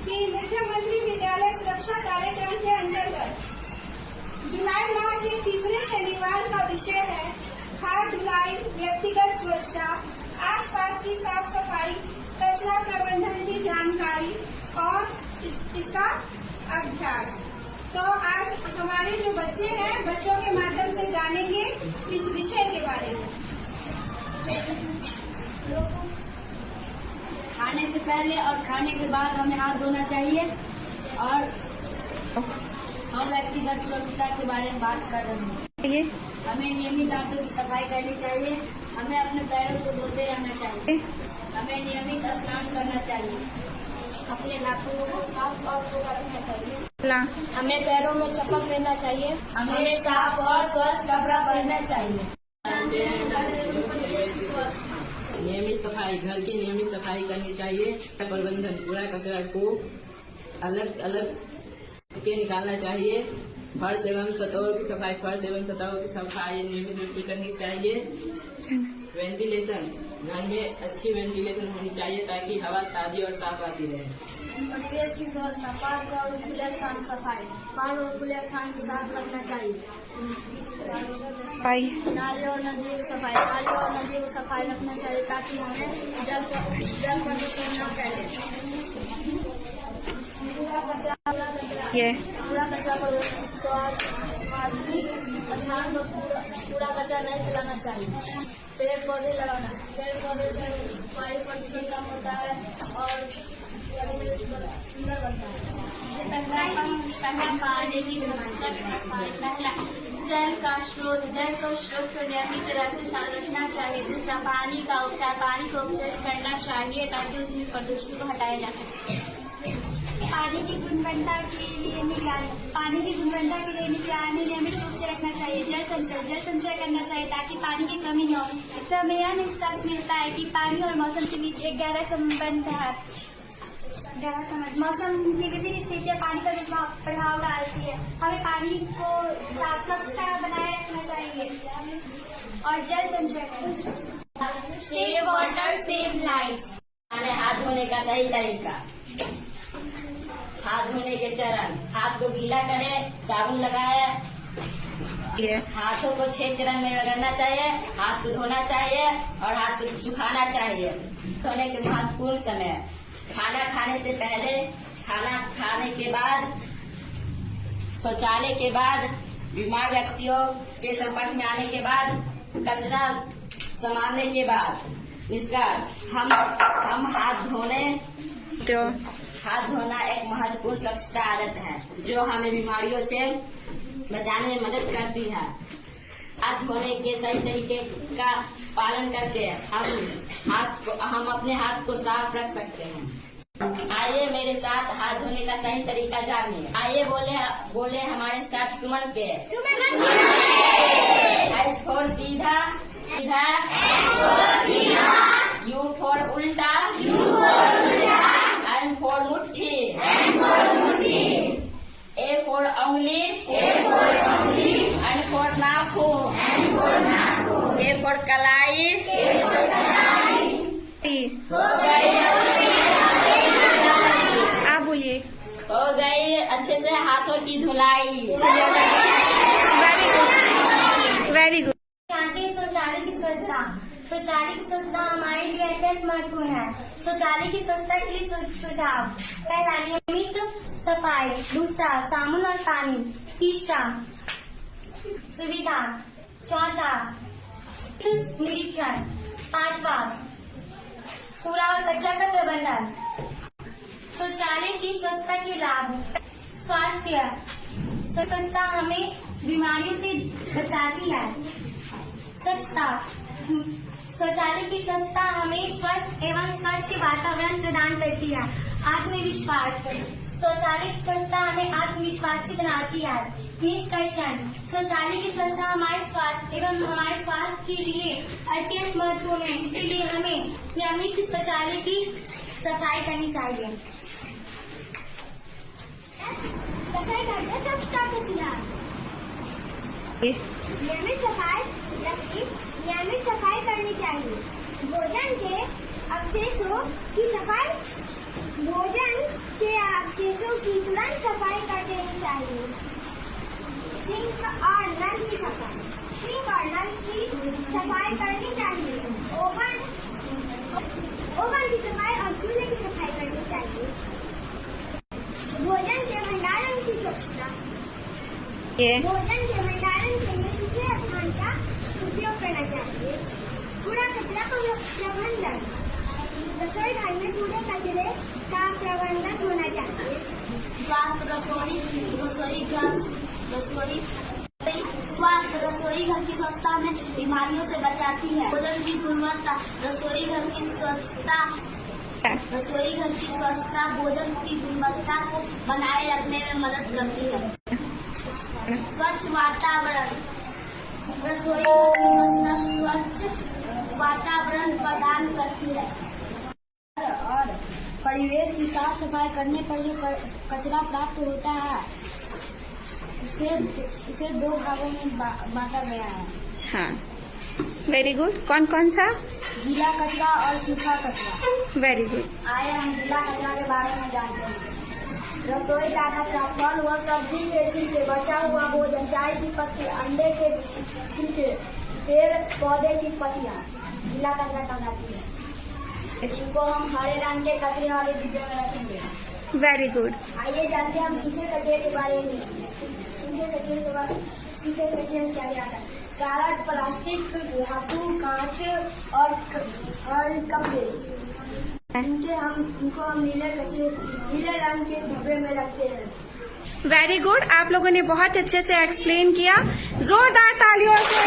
कि मुख्यमंत्री विद्यालय सुरक्षा कार्यक्रम के अंतर्गत जुलाई माह के तीसरे शनिवार का विषय है हाथ धुलाई, व्यक्तिगत स्वच्छता, आसपास की साफ सफाई, कचरा प्रबंधन की जानकारी और इसका अभ्यास। तो आज हमारे जो बच्चे हैं, बच्चों के माध्यम से जानेंगे इस विषय के बारे में। खाने से पहले और खाने के बाद हमें हाथ धोना चाहिए और हम व्यक्तिगत स्वच्छता के बारे में बात कर रहे हैं। हमें नियमित दांतों की सफाई करनी चाहिए। हमें अपने पैरों को धोते रहना चाहिए। हमें नियमित स्नान करना चाहिए। अपने नाखूनों को साफ और धोकर रखना चाहिए। हमें पैरों में चपक लेना चाहिए। हमें साफ और स्वच्छ कपड़ा पहनना चाहिए। नियमित सफाई, घर की नियमित सफाई करनी चाहिए। प्रबंधन, कूड़ा कचरा को अलग अलग के निकालना चाहिए। फर्श एवं सतहों की सफाई, फर्श एवं सतहों की सफाई नियमित रूप से करनी चाहिए। वेंटिलेशन, घर में अच्छी वेंटिलेशन होनी चाहिए ताकि हवा ताजी और साफ आती रहे। परिवेश की स्वच्छता, पार्क और खुले स्थान सफाई, पार्क और खुले स्थान को साफ रखना चाहिए। नाले और नदियों की सफाई, नाले और नदियों को सफाई रखना चाहिए ताकि हमें जल प्रदूषण न फैले। कूड़ा कचरा को कूड़ा कचरा नहीं फैलाना चाहिए। पेड़ पौधे लगाना, पेड़ पौधे से वायु प्रदूषण कम होता है और सुंदर बनता है। पानी की पहला जल का स्रोत को नियमित रखना चाहिए। दूसरा, पानी का उपचार, पानी को उपचार करना चाहिए ताकि उसमें प्रदूषण को हटाया जा सके। पानी की गुणवत्ता के लिए निगरानी नियमित रूप से रखना चाहिए। जल संचय करना चाहिए ताकि पानी की कमी न हो। इसमें यह निष्कर्ष मिलता है कि पानी और मौसम के बीच एक गहरा संबंध है। मौसम की विभिन्न स्थितियाँ पानी का प्रभाव डालती है। हमें पानी को स्वच्छता बनाए रखना चाहिए और जल संचय करना चाहिए। Save water save life. हाथ धोने का सही तरीका। हाथ धोने के चरण: हाथ को गीला करें, साबुन लगाए, हाथों को 6 चरण में रगड़ना चाहिए। हाथ को धोना चाहिए और हाथ को सुखाना चाहिए। धोने के महत्वपूर्ण समय: खाना खाने से पहले, खाना खाने के बाद, शौचालय के बाद, बीमार व्यक्तियों के संपर्क में आने के बाद, कचरा संभालने के बाद। निष्कर्ष: हम हाथ धोना एक महत्वपूर्ण स्वच्छता आदत है जो हमें बीमारियों से बचाने में मदद करती है। हाथ धोने के सही तरीके का पालन करके हम अपने हाथ को साफ रख सकते हैं। आइए मेरे साथ हाथ धोने का सही तरीका जानिए। आइए बोले हमारे साथ सुमन के। एस फॉर सीधा, यू फॉर उल्टा, एन फॉर मुट्ठी, ए फॉर उंगली, एन फॉर नाखून, ए फॉर कलाई। आप बोलिए। हो गई अच्छे से हाथों की धुलाई। Very good. शौचालय की स्वच्छता। शौचालय की स्वच्छता हमारे लिए अत्यंत महत्वपूर्ण है। शौचालय की स्वच्छता के लिए सुझाव: पहला, नियमित सफाई। दूसरा, साबुन और पानी। तीसरा, सुविधा। चौथा, निरीक्षण। पांचवा, कूड़ा और कचरा का प्रबंधन। शौचालय की स्वच्छता के लाभ: स्वास्थ्य। स्वच्छता हमें बीमारियों से बचाती है। स्वच्छता, शौचालय की स्वच्छता हमें स्वस्थ एवं स्वच्छ वातावरण प्रदान करती है। आत्मविश्वास, शौचालय की स्वच्छता हमें आत्मविश्वासी बनाती है। निष्कर्षण: शौचालय की स्वच्छता हमारे स्वास्थ्य एवं हमारे स्वास्थ्य के लिए अत्यंत महत्वपूर्ण है। इसीलिए हमें नियमित शौचालय की सफाई करनी चाहिए। नियमित सफाई करनी चाहिए। भोजन के अवशेषों की सफाई, भोजन के अवशेषों की तुरंत सफाई कर देनी चाहिए। सिंक और नल की सफाई करनी चाहिए। ओवन की सफाई और चूल्हे की सफाई करनी चाहिए। भोजन के भंडारण की स्वच्छता। भोजन के भंडारण के लिए सूखे स्थान का उपयोग करना चाहिए। कूड़ा कचरा का प्रबंधन। रसोई घर में कूड़े कचरे का प्रबंधन होना चाहिए। स्वास्थ्य रसोई घर की स्वच्छता में बीमारियों से बचाती है। भोजन की गुणवत्ता। रसोई घर की स्वच्छता भोजन की गुणवत्ता को बनाए रखने में मदद करती है। स्वच्छ वातावरण। रसोई घर की स्वच्छता स्वच्छ वातावरण प्रदान करती है। और परिवेश की साफ सफाई करने पर जो कचरा प्राप्त होता है उसे 2 भागों में बांटा गया है। हाँ, वेरी गुड। कौन कौन सा? गीला कचरा और सूखा कचरा। Very good. आइए हम गीला कचरा के बारे में जानते हैं। रसोई का कचरा, फल व सब्जी के छिलके, बचा हुआ भोजन, चाय की पत्ती, अंडे के छिलके, पेड़ पौधे की पत्तियां गीला कचरा कहलाती है। इनको हम हरे रंग के कचरे वाले डिब्बे में रखेंगे। Very good. आइए जानते हैं हम सूखे कचरे के बारे में। सूखे कचरे में क्या क्या आता है? कागज, प्लास्टिक, धातु, कांच और कपड़े। इनको हम नीले रंग के डिब्बे में रखते हैं। Very good. आप लोगों ने बहुत अच्छे से एक्सप्लेन किया। जोरदार तालियों से